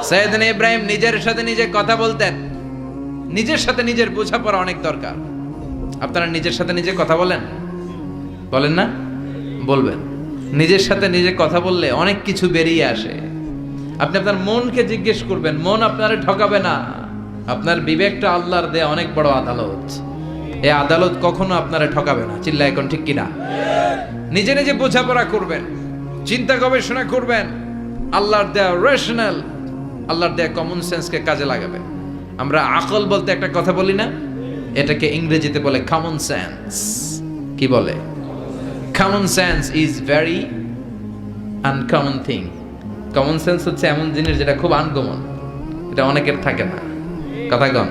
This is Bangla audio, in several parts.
সাইয়েদনা ইব্রাহিম নিজের সাথে নিজে কথা বলতেন। নিজের সাথে নিজের বোঝাপড়া অনেক দরকার। আপনারা নিজের সাথে নিজে কথা বলেন? বলেন না? বলবেন। নিজের সাথে নিজে কথা বললে অনেক কিছু বেরিয়ে আসে। আপনি আপনার মনকে জিজ্ঞেস করবেন, মন আপনারে ঠকাবে না। আপনার বিবেকটা আল্লাহর দেয়া অনেক বড় আদালত। এই আদালত কখনো আপনারে ঠকাবে না। চিল্লা এখন ঠিক কিনা? নিজে নিজে বোঝাপড়া করবেন, চিন্তা গবেষণা করবেন, আল্লাহর দেয়া রেশনাল, আল্লাহর দেয়া কমন সেন্সকে কাজে লাগাবেন। আমরা আকল বলতে একটা কথা বলি না, এটাকে ইংরেজিতে বলে কমন সেন্স। কি বলে? Common sense is very uncommon thing. Common sense হচ্ছে এমন জিনিস যেটা খুব আনকমন, এটা অনেকের থাকে না। কথা কম।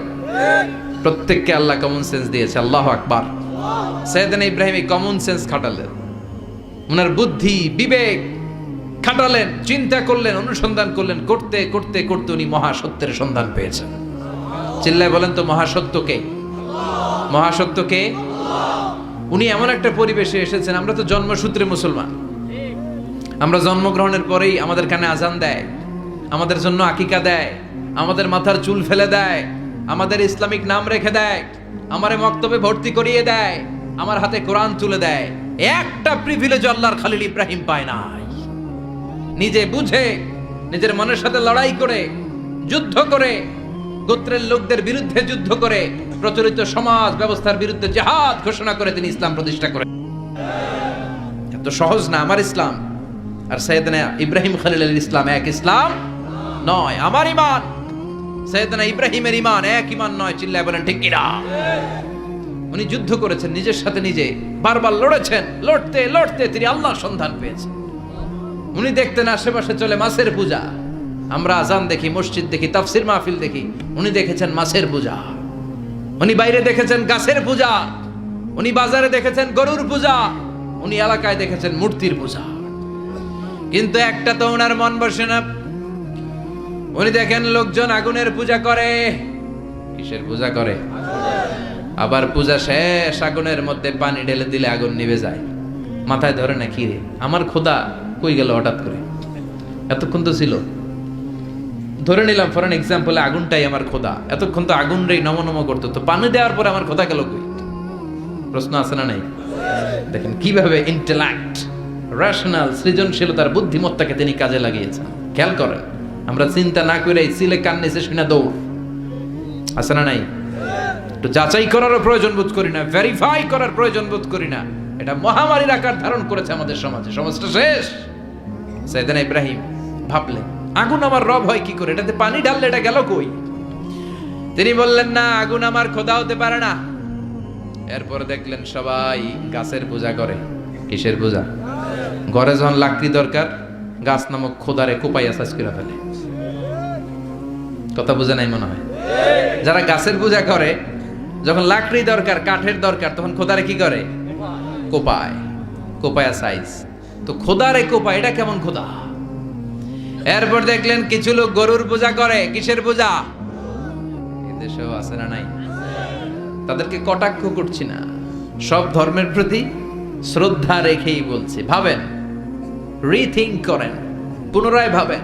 প্রত্যেককে আল্লাহ কমন সেন্স দিয়েছে। আল্লাহু আকবার। সাইয়েদনা ইব্রাহিম এই কমন সেন্স খাটালেন, ওনার বুদ্ধি বিবেক খাটালেন, চিন্তা করলেন, অনুসন্ধান করলেন। করতে করতে করতে উনি মহাসত্যের সন্ধান পেয়েছেন। চিল্লায় বলেন তো মহাসত্যকে। মহাসত্যকে উনি এমন একটা পরিবেশে এসেছেন। আমরা তো জন্মসূত্রে মুসলমান। আমরা জন্মগ্রহণের পরেই আমাদের কানে আজান দেয়, আমাদের জন্য আকিকা দেয়, আমাদের মাথার চুল ফেলে দেয়, আমাদের ইসলামিক নাম রেখে দেয়, আমারে মক্তবে ভর্তি করিয়ে দেয়, আমার হাতে কোরআন তুলে দেয়। একটা প্রিভিলেজ আল্লাহর খলিল ইব্রাহিম পায় নাই। নিজে বুঝে, নিজের মনের সাথে লড়াই করে, যুদ্ধ করে, গোত্রের লোকদের বিরুদ্ধে যুদ্ধ করে, প্রচলিত সমাজ ব্যবস্থার বিরুদ্ধে জিহাদ ঘোষণা করে তিনি ইসলাম প্রতিষ্ঠা করেন। এত সহজ না আমার ইসলাম আর সাইয়েদনা ইব্রাহিম খলিলের ইসলাম এক ইসলাম নয়। আমার ঈমান সাইয়েদনা ইব্রাহিমের ঈমান এক ঈমান নয়। চিল্লায় বলেন ঠিক কিনা? উনি যুদ্ধ করেছেন, নিজের সাথে নিজে বারবার লড়েছেন। লড়তে লড়তে তিনি আল্লাহর সন্ধান পেয়েছেন। উনি দেখতেন আশেপাশে চলে মাছের পূজা। আমরা আজান দেখি, মসজিদ দেখি, তাফসির মাহফিল দেখি। উনি দেখেছেন মাছের পূজা। উনি বাইরে দেখেছেন গাছের পূজা। উনি বাজারে দেখেছেন গরুর পূজা। উনি এলাকায় দেখেছেন মূর্তির পূজা। কিন্তু একটা তো ওনার মন বসে না। উনি দেখেন লোকজন আগুনের পূজা করে। কিসের পূজা করে? আবার পূজা শেষ, আগুনের মধ্যে পানি ঢেলে দিলে আগুন নিভে যায়। মাথায় ধরে না কি রে, আমার খোদা কই গেল হঠাৎ করে? এতক্ষণ তো ছিল। ধরে নিলাম ফর এন এক্সাম্পল, আগুনটাই আমার খোদা। এতক্ষণ তো আগুন রে নম নম করতো, তো পানি দেওয়ার পরে আমার খোদা গেল কই? প্রশ্ন আছে না নাই? দেখেন কিভাবে ইন্টেলেক্ট, রেশনাল, সৃজনশীলতার বুদ্ধিমত্তাকে তিনি কাজে লাগিয়েছেন। খেয়াল করেন, আমরা চিন্তা না করে সিলে কান নিচে শুনে দৌড়। আছে না নাই? একটু যাচাই করারও প্রয়োজন বোধ করি না, ভেরিফাই করার প্রয়োজন বোধ করি না। এটা মহামারীর আকার ধারণ করেছে আমাদের সমাজে। সমাজটা শেষ। সাইয়েদনা ইব্রাহিম ভাবলেন, আগুন আমার রব হয় কি করে? এটাতে পানি ঢাললে এটা গেল কই? তিনি বললেন, না, আগুন আমার খোদা হতে পারে না। এরপর দেখলেন সবাই গাছের পূজা করে। কিসের পূজা? ঘরে যখন লাকড়ি দরকার, গাছ নামক খোদারে কোপাইয়া সাজ করে ফেলে। কথা বুঝে নাই মনে হয়? যারা গাছের পূজা করে, যখন লাকড়ি দরকার, কাঠের দরকার, তখন খোদারে কি করে? কোপায়। কোপায়া সাইজ। তো খোদারে কোপায়, এটা কেমন খোদা? এরপর দেখলেন কিছু লোক গরুর পূজা করে। কিসের পূজা? এদেশেও আছে না নাই? তাদেরকে কটাক্ষ করছি না, সব ধর্মের প্রতি শ্রদ্ধা রেখেই বলছি। ভাবেন, রিথিঙ্ক করেন, পুনরায় ভাবেন।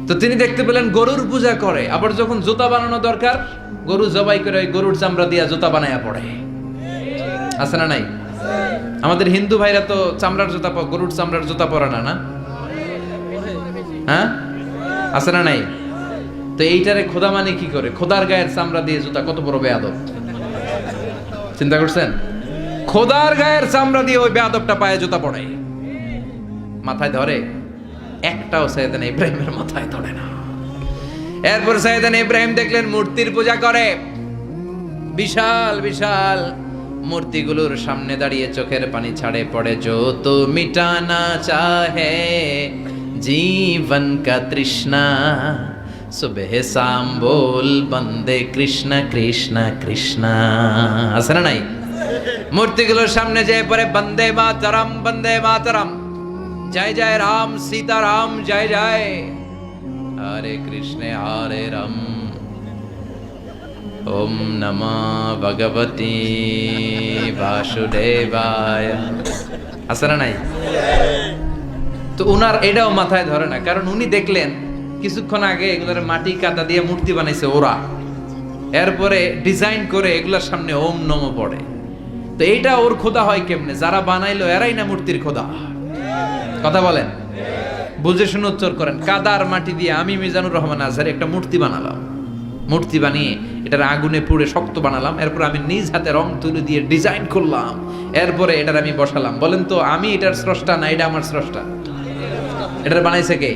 তো তিনি দেখতে পেলেন গরুর পূজা করে। আবার যখন জুতা বানানো দরকার, গরু জবাই করে গরুর চামড়া দিয়া জুতা বানায়া পড়ে। আছে না নাই? আমাদের হিন্দু ভাইরা তো চামড়ার জুতা, গরুর চামড়ার জুতা পরে না, না? হ্যাঁ, আছে না নাই? তো এইটারে খোদা মানে কি করে? খোদার গায়ের চামড়া দিয়ে জুতা, কত বড় বেয়াদব! চিন্তা করছেন? খোদার গায়ের চামড়া দিয়ে ওই বেয়াদবটা পায়ে জুতা পড়ে। মাথায় ধরে? একটাও সাইয়েদনা ইব্রাহিমের মাথায় ধরে না। এরপর সাইয়েদনা ইব্রাহিম দেখলেন মূর্তির পূজা করে। বিশাল বিশাল মূর্তিগুলোর সামনে দাঁড়িয়ে চোখের পানি ছাড়ে পড়ে। जो तो मिटाना चाहे जीवन का तृष्णा, सुबह शाम बोल बंदे कृष्ण कृष्ण कृष्ण। আছে না নাই? মূর্তিগুলোর সামনে যেয়ে পড়ে বন্দে মাতরম, বন্দে মাতরম, জয় জয় রাম সীতারাম, জয় জয় হরে কৃষ্ণ হরে রাম, ওম নমঃ ভগবতে বাসুদেবায়। আছে না নাই? তো তো উনার এটাও মাথায় ধরে না, কারণ উনি দেখলেন কিছুক্ষণ আগে এগুলোর মাটি কাদা দিয়ে মূর্তি বানাইছে ওরা, এরপরে ডিজাইন করে এগুলোর সামনে ওম নমো পড়ে। তো এইটা ওর খোদা হয় কেমনে? যারা বানাইলো এরাই না মূর্তির খোদা? কথা বলেন, বুঝে শুনে উত্তর করেন। কাদার মাটি দিয়ে আমি মিজানুর রহমান আজহারি একটা মূর্তি বানালাম, মূর্তি বানিয়ে এটার আগুনে পুড়ে শক্ত বানালাম, এরপর আমি নিজ হাতে রং তুলি দিয়ে ডিজাইন করলাম, এরপরে এটার আমি বসালাম। বলেন তো আমি এটার স্রষ্টা না এটা আমার স্রষ্টা? এটার বানাইছে কে?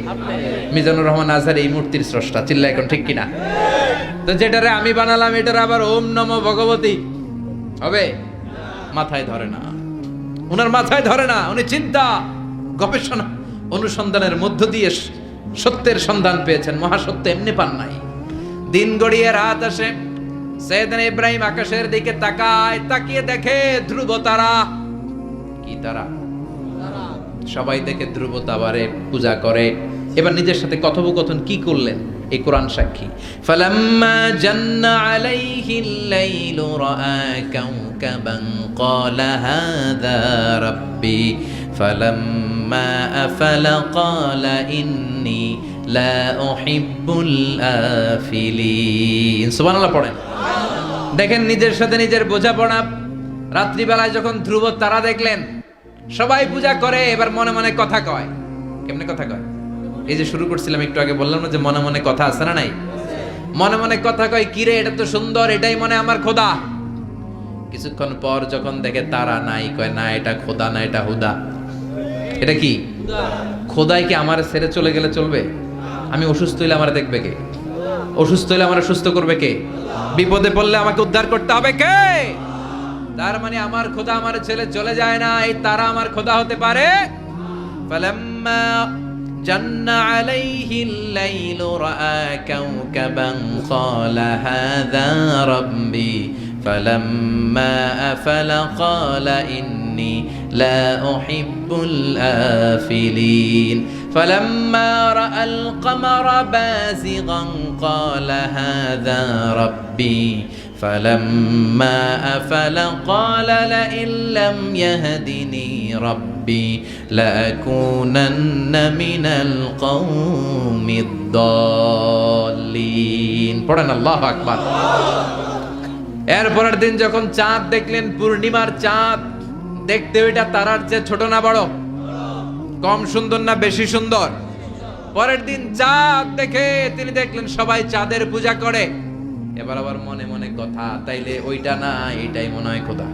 মিজানুর রহমান আজহারি এই মূর্তির স্রষ্টা। চিল্লা এখন ঠিক কিনা? তো যেটারে আমি বানালাম এটার আবার ওম নমো ভগবতী হবে? মাথায় ধরে না, উনার মাথায় ধরে না। উনি চিন্তা গবেষণা অনুসন্ধানের মধ্য দিয়ে সত্যের সন্ধান পেয়েছেন। মহাসত্য এমনি পান নাই। দিন গড়িয়ে রাত আসে, সাইয়েদনা ইব্রাহিম আকাশের দিকে তাকায়, তাকিয়ে দেখে ধ্রুব তারা। কি তারা? সবাই দেখে ধ্রুব তারারে পূজা করে। এবার নিজের সাথে কথোপকথন কি করলেন এই কোরআন সাক্ষী। ফালাম্মা জান্না আলাইহিল লাইলু রাআ কাওকাবান ক্বালা হাযা রাব্বি ফালাম্মা আফালা ক্বালা ইন্নী লা উহিব্বুল আফিলিন। সুবহানাল্লাহ পড়েন। দেখেন নিজের সাথে নিজের বোঝাপড়া। রাত্রিবেলায় যখন ধ্রুব তারা দেখলেন, সবাই পূজা করে, এবার মনে মনে কথা কয়। কেমনে কথা কয়? এই যে শুরু করছিলাম একটু আগে, বললাম না যে মনে মনে কথা আছে না নাই? মনে মনে কথা কয়, কিরে এটা তো সুন্দর, এটাই মনে আমার খোদা। কিছুক্ষণ পর যখন দেখে তারা নাই, কয় না এটা খোদা না, এটা হুদা। এটা কি? খোদাই কি আমার ছেড়ে চলে গেলে চলবে? আমি অসুস্থ হইলে আমার দেখবে কে? অসুস্থ হইলে আমার সুস্থ করবে কে? বিপদে পড়লে আমাকে উদ্ধার করতে হবে কে? তার মানে আমার খোদা আমার ছেলে চলে যায় না, এই তারা আমার খোদা হতে পারে। ফালাম্মা জান্না আলাইহিল লাইলু রাআ কাওকাবান ক্বালা হাযা রাব্বি ফালাম্মা আফালা ক্বালা ইন্নী লা উহিব্বুল আফিলিন ফালাম্মা রাআল কমারা বাযিগান ক্বালা হাযা রাব্বি فلما أفل قال لئن لم يهدني ربي لأكونن من القوم الضالين পড়েন আল্লাহু আকবার। এরপরের দিন যখন চাঁদ দেখলেন, পূর্ণিমার চাঁদ, দেখতে ওইটা তারার চেয়ে ছোট না বড়? কম সুন্দর না বেশি সুন্দর? পরের দিন চাঁদ দেখে তিনি দেখলেন সবাই চাঁদের পূজা করে। এবার আবার মনে মনে কথা, তাইলে ওইটা না এটাই মনে হয় খোদা।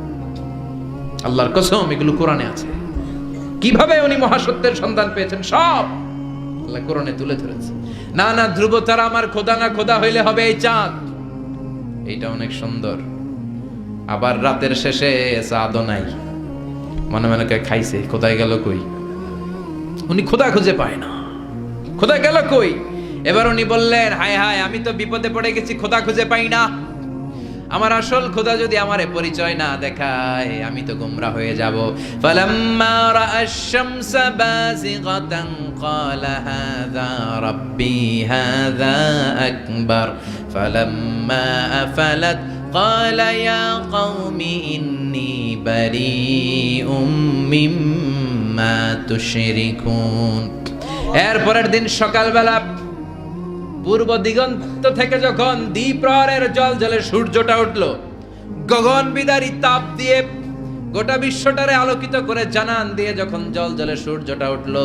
আল্লাহর কসম এগুলো কোরআনে আছে। কিভাবে উনি মহাসত্যের সন্ধান পেয়েছেন সব আল্লাহ কোরআনে তুলে ধরেছে। না না, ধ্রুব তারা আমার খোদা না, খোদা হইলে হবে এই চাঁদ। এইটা অনেক সুন্দর। আবার রাতের শেষে চাঁদও নাই, মনে মনে খাইছে খোদায় গেল কই? উনি খোদা খুঁজে পায় না, খোদা গেল কই? এবার উনি বললেন, হায় হায়, আমি তো বিপদে পড়ে গেছি, খোদা খুঁজে পাই না। আমার আসল খোদা যদি আমারে পরিচয় না দেখায়, আমি তো গোমরাহ হয়ে যাব। ফালাম্মা রাআশ শামসা বাযিগাতান ক্বালা হাযা রাব্বি হাযা আকবার ফালাম্মা আফালাত ক্বালা ইয়া কওমি ইন্নী বারীউম মিম্মা তুশরিকুন। এরপরের দিন সকালবেলা পূর্ব দিগন্ত থেকে যখন দ্বিপ্রহরের জলজলে সূর্যটা উঠল, গগন বিদারী তাপ দিয়ে গোটা বিশ্বটারে আলোকিত করে জানান দিয়ে যখন জলজলে সূর্যটা উঠল,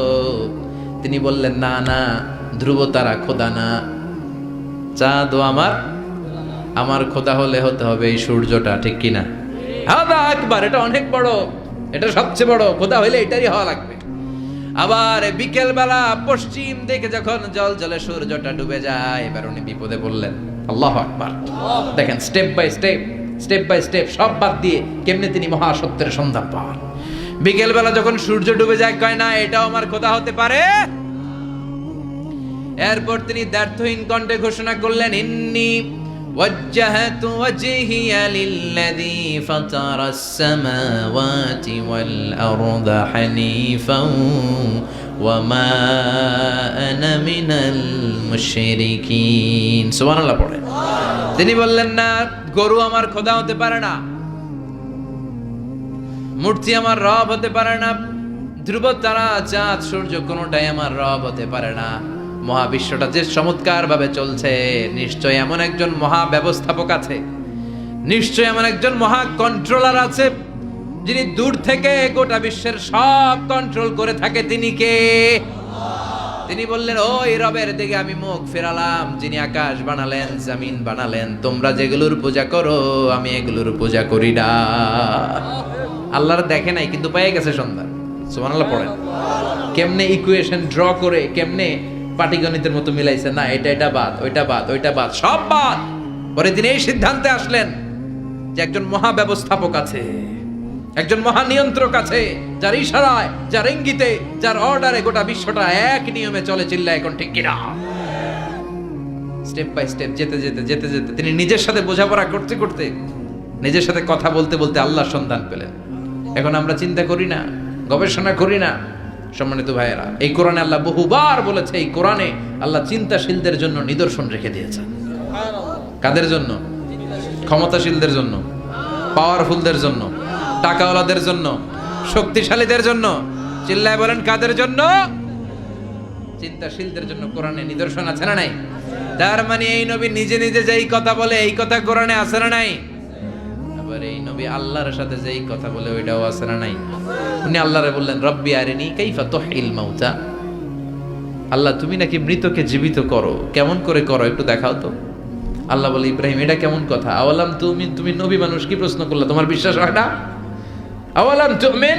তিনি বললেন, না না, ধ্রুব তারা খোদা না, চাঁদও আমার খোদা হলে হতে হবে এই সূর্যটা। ঠিক কিনা? হাদা আকবার, এটা অনেক বড়, এটা সবচেয়ে বড়, খোদা হইলে এটারই হওয়া লাগবে। আবার বিকেল বেলা পশ্চিম দিকে যখন জল জলে সূর্যটা ডুবে যায়, এবার উনি বিপদে পড়লেন। আল্লাহু আকবার। দেখেন স্টেপ বাই স্টেপ সব বাদ দিয়ে কেমনে তিনি মহাসত্যের সন্ধান পান। বিকেল বেলা যখন সূর্য ডুবে যায়, কয় না এটাও আমার খোদা হতে পারে। এরপর তিনি দ্ব্যর্থহীন কণ্ঠে ঘোষণা করলেন, ইন্নী وجهت وجهي للذي فطر السماوات والأرض حنيفا وما أنا من المشركين। সুবহানাল্লাহ পড়ে। তিনি বললেন, না, গরু আমার খোদা হতে পারে না, মূর্তি আমার রব হতে পারে না, ধ্রুব তারা, চাঁদ, সূর্য কোনোটাই আমার রব হতে পারে না। মহাবিশ্বটা যে চমৎকার ভাবে চলছে, নিশ্চয় এমন একজন মহা ব্যবস্থাপক আছে, নিশ্চয় এমন একজন মহা কন্ট্রোলার আছে, যিনি দূর থেকে গোটা বিশ্বের সব কন্ট্রোল করে থাকে। তিনি কে? তিনি বললেন, ওই রবের দিকে আমি মুখ ফেরালাম, যিনি আকাশ বানালেন, জমিন বানালেন। তোমরা যেগুলোর পূজা করো, আমি এগুলোর পূজা করি না। আল্লাহর দেখে নাই, কিন্তু পেয়ে গেছে সন্ধান। সুবহানাল্লাহ পড়েন। কেমনে ইকুয়েশন ড্র করে, কেমনে পাটিগণিতের মতো মিলাইছে, না এটা বাদ, ওইটা বাদ, ওইটা বাদ, সব বাদ। পরে তিনি এই সিদ্ধান্তে আসলেন যে একজন মহা ব্যবস্থাপক আছে, একজন মহা নিয়ন্ত্রক আছে, যার ইশারায়, যার ইঙ্গিতে, যার অর্ডারে গোটা বিশ্বটা এক নিয়মে চলে। চিল্লায় এখন ঠিক কিনা? স্টেপ বাই স্টেপ যেতে যেতে যেতে যেতে তিনি নিজের সাথে বোঝাপড়া করতে করতে, নিজের সাথে কথা বলতে বলতে আল্লাহর সন্ধান পেলেন। এখন আমরা চিন্তা করি না, গবেষণা করি না। সম্মানিত ভাইয়েরা, এই কোরআনে আল্লাহ বহুবার বলেছে, এই কোরআনে আল্লাহ চিন্তাশীলদের জন্য নিদর্শন রেখে দিয়েছেন। কাদের জন্য? ক্ষমতাশীলদের জন্য, পাওয়ারফুলদের জন্য, টাকাওয়ালাদের জন্য, শক্তিশালীদের জন্য। চিল্লায় বলেন, কাদের জন্য? চিন্তাশীলদের জন্য কোরআনে নিদর্শন আছে না নাই? তার মানে এই নবী নিজে নিজে যেই কথা বলে, এই কথা কোরআনে আছে না নাই? আবার এই নবী আল্লাহর সাথে যেই কথা বলে, ওইটাও আছে না নাই? উনি আল্লাহরে বললেন, রব্বি আরিনি কাইফা তুহিল মাউতা। আল্লাহ, তুমি নাকি মৃতকে জীবিত করো, কেমন করে করো একটু দেখাও তো। আল্লাহ বলে, ইব্রাহিম, এটা কেমন কথা? আওয়ালাম তুমি নবী মানুষ, কি প্রশ্ন করলা? তোমার বিশ্বাস হয় না? আওয়ালাম তুমিন,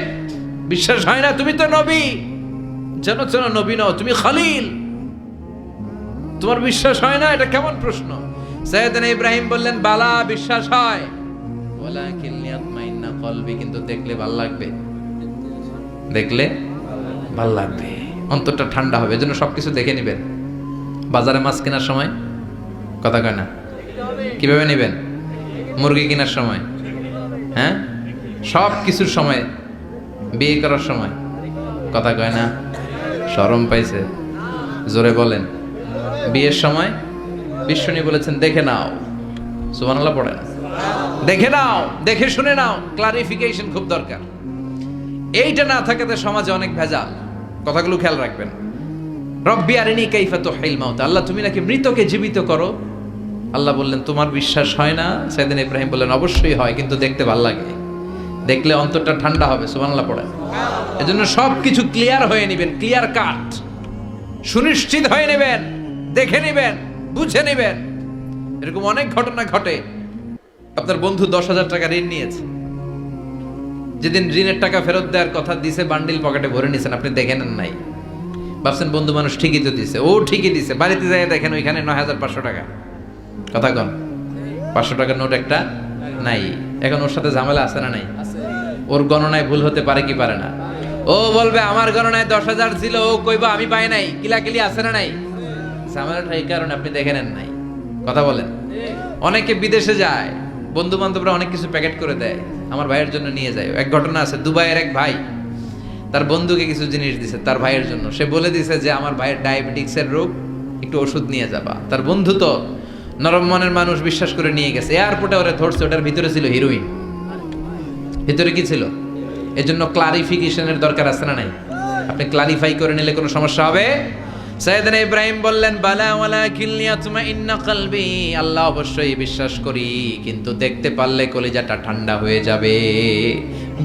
বিশ্বাস হয় না? তুমি তো নবী, জানো না নবী নও, তুমি খলিল, তোমার বিশ্বাস হয় না? এটা কেমন প্রশ্ন? সাইয়েদনা ইব্রাহিম বললেন, বালা, বিশ্বাস হয়, ওয়ালাকিন লিয়াতমাইন্না কলবি, কিন্তু দেখলে ভাল লাগবে, দেখলে ভাল লাগবে, অন্তরটা ঠান্ডা হবে। এজন্য সবকিছু দেখে নেবেন। বাজারে মাছ কেনার সময় কথা কয় না, কিভাবে নেবেন? মুরগি কেনার সময়, হ্যাঁ, সব কিছুর সময়, বিয়ে করার সময় কথা কয় না, শরম পাইছে, জোরে বলেন। বিয়ের সময় বিশ্বনী বলেছেন, দেখে নাও। সুবহানাল্লাহ পড়েন, দেখে নাও, দেখে শুনে নাও। ক্লারিফিকেশন খুব দরকার। এইটা না থাকাতে সমাজে অনেক ভেজাল। কথাগুলো খেয়াল রাখবেন। রব্বি আরিনি কাইফা তুহিল মাউতা, আল্লাহ, তুমি নাকি মৃতকে জীবিত করো। আল্লাহ বললেন, তোমার বিশ্বাস হয় না? সাইয়েদনা ইব্রাহিম বললেন, অবশ্যই হয়, কিন্তু দেখতে ভালো লাগে, দেখলে অন্তরটা ঠান্ডা হবে। সুবহানাল্লাহ পড়েন। এজন্য সবকিছু ক্লিয়ার হয়ে নেবেন, ক্লিয়ার কাট, সুনিশ্চিত হয়ে নেবেন, দেখে নেবেন, বুঝে নেবেন। এরকম অনেক ঘটনা ঘটে। আপনার বন্ধু 10,000 টাকা ঋণ নিয়েছে, যেদিন ঋণের টাকা ফেরত দেওয়ার কথা দিছে, বান্ডিল পকেটে ভরে নিছেন, আপনি দেখে নেন নাই। ভাবছেন বন্ধু মানুষ, ঠিকই তো দিছে, ও ঠিকই দিছে। বাড়িতে যাই দেখেন ওইখানে 9,500 টাকা। কথা কন, 500 টাকার নোট একটা নাই। এখন ওর সাথে ঝামেলা আছে না নাই? ওর গণনায় ভুল হতে পারে কি পারে না? ও বলবে, আমার গণনায় 10,000 ছিল, ও কইবা আমি পাই নাই। কিলাকিলি আছে না নাই? ঝামেলাটা এই কারণে আপনি দেখে নেন নাই। কথা বলেন। অনেকে বিদেশে যায়, বন্ধু বান্ধবরা অনেক কিছু প্যাকেট করে দেয়, আমার ভাইয়ের জন্য নিয়ে যায়। এক ঘটনা আছে, দুবাইয়ের এক ভাই তার বন্ধুকে কিছু জিনিস দিছে তার ভাইয়ের জন্য। সে বলে দিছে যে আমার ভাইয়ের ডায়াবেটিক্সের রোগ, একটু ওষুধ নিয়ে যাবা। তার বন্ধু তো নরম মনের মানুষ, বিশ্বাস করে নিয়ে গেছে। এয়ারপোর্টে ওরা ধরছে, ওটার ভিতরে ছিল হিরোইন। ভিতরে কি ছিল? এজন্য ক্লারিফিকেশনের দরকার আছে না নাই? আপনি ক্লারিফাই করে নিলে কোনো সমস্যা হবে? সাইয়েদনা ইব্রাহিম বললেন, বালা ওয়ালাকিন লিয়াতমাইন্না কলবি, আল্লাহ, অবশ্যই বিশ্বাস করি, কিন্তু দেখতে পারলে কলিজাটা ঠান্ডা হয়ে যাবে।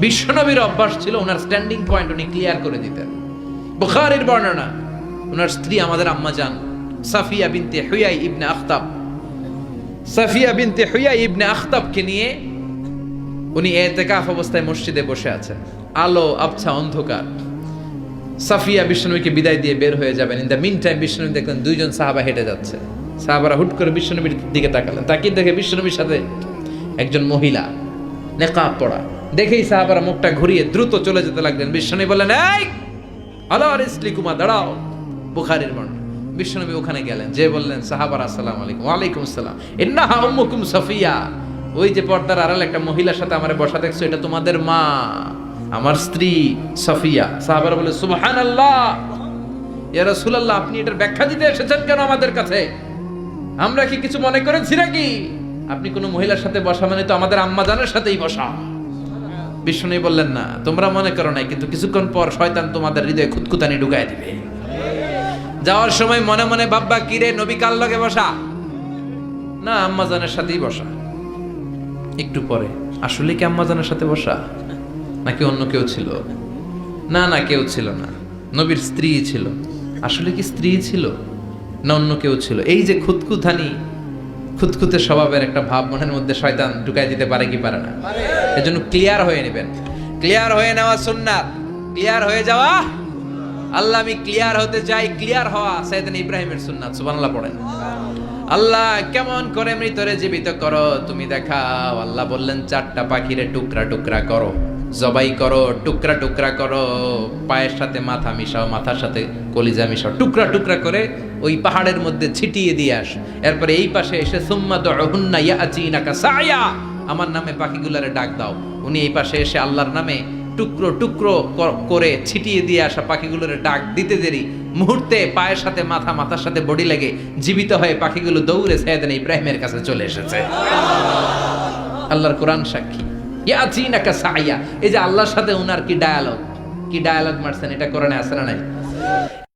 বিশ্বনবীর অভ্যাস ছিল, ওনার স্ট্যান্ডিং পয়েন্ট উনি ক্লিয়ার করে দিতেন। বুখারীর বর্ণনা, ওনার স্ত্রী আমাদের আম্মা জান সাফিয়া বিনতে হুয়াই ইবনে আখতাব, সাফিয়া বিনতে হুয়াই ইবনে আখতাবকে নিয়ে উনি ইতিকাফ অবস্থায় মসজিদে বসে আছেন। আলো আবছা অন্ধকার। সাফিয়া বিশ্বনবীকে বিদায় দিয়ে বের হয়ে যাবেন। ইন দ্য মিন টাইম বিশ্বনবী দেখলেন 2 জন সাহাবা হেঁটে যাচ্ছে। সাহাবারা হুট করে বিশ্বনবীর দিকে তাকালেন। তাকিয়ে দেখে বিশ্বনবীর সাথে একজন মহিলা, নেকাব পরা। দেখেই সাহাবারা মুখটা ঘুরিয়ে দ্রুত চলে যেতে লাগলেন। বিশ্বনবী বললেন, এই আলা রিসলিকুমা, দাঁড়াও। বুখারীর বর্ণনা। বিশ্বনবী ওখানে গেলেন, যে বললেন, সাহাবারা আসসালামু আলাইকুম। ওয়ালাইকুম আসসালাম। ইন্নাহা উম্মুকুম সাফিয়া, ওই যে পর্দার আড়াল একটা মহিলার সাথে আমারে বসা দেখছো, এটা তোমাদের মা, আমার স্ত্রী সাফিয়া। সাহাবারা বলে, সুবহানাল্লাহ, ইয়া রাসূলুল্লাহ, আপনি এটার ব্যাখ্যা দিতে এসেছেন কেন আমাদের কাছে? আমরা কি কিছু মনে করেছি নাকি? আপনি কোনো মহিলার সাথে বসা মানে তো আমাদের আম্মা জানের সাথেই বসা। বিষ্ণু বললেন না, তোমরা মনে করো নাই, কিন্তু কিছুক্ষণ পর শয়তান তোমাদের হৃদয়ে খুঁতখুতানি ঢুকায় দিবে। যাওয়ার সময় মনে মনে ভাববা, কিরে নবী কার লগে বসা? না, আম্মাজানের সাথেই বসা। একটু পরে, আসলে কি আম্মাজানের সাথে বসা নাকি অন্য কেউ ছিল? না না, কেউ ছিল না, নবীর স্ত্রী ছিল। আসলে কি স্ত্রী ছিল না অন্য কেউ ছিল? এই যে খুঁতখুতানি, খুঁতখুতে স্বভাবের একটা ভাব মনের মধ্যে শয়তান ঢুকাই দিতে পারে কি পারে না? এজন্য ক্লিয়ার হয়ে নেবেন। ক্লিয়ার হয়ে নেওয়া সুন্নাত, ক্লিয়ার হয়ে যাওয়া। আল্লাহ আমি ক্লিয়ার হতে চাই, ক্লিয়ার হওয়া সাইয়েদনা ইব্রাহিমের সুন্নাত। সুবহানাল্লাহ পড়েন। আল্লাহ কেমন করে মৃতরে জীবিত করো তুমি দেখাও। আল্লাহ বললেন, 4টা পাখিরে টুকরা টুকরা করো, জবাই করো, টুকরা টুকরা করো, পায়ের সাথে মাথা মিশাও, মাথার সাথে কলিজা মিশাও, টুকরা টুকরা করে ওই পাহাড়ের মধ্যে ছিটিয়ে দিয়ে আস। এরপরে এই পাশে এসে সুম্মা দুহুন্না ইয়াতিনাকা সায়া, আমার নামে পাখিগুলারে ডাক দাও। উনি এই পাশে এসে আল্লাহর নামে টুকরো টুকরো করে ছিটিয়ে দিয়ে আসা পাখিগুলোর ডাক দিতে দেরি মুহূর্তে পায়ের সাথে মাথা, মাথার সাথে বডি লেগে জীবিত হয়ে পাখিগুলো দৌড়ে সাইয়েদনা ইব্রাহিমের কাছে চলে এসেছে। আল্লাহর কোরআন সাক্ষী। ইয়াতিনাকা সায়া, এই যে আল্লাহর সাথে উনার কি ডায়ালগ মারছেন, এটা কোরআনে আছে না নাই?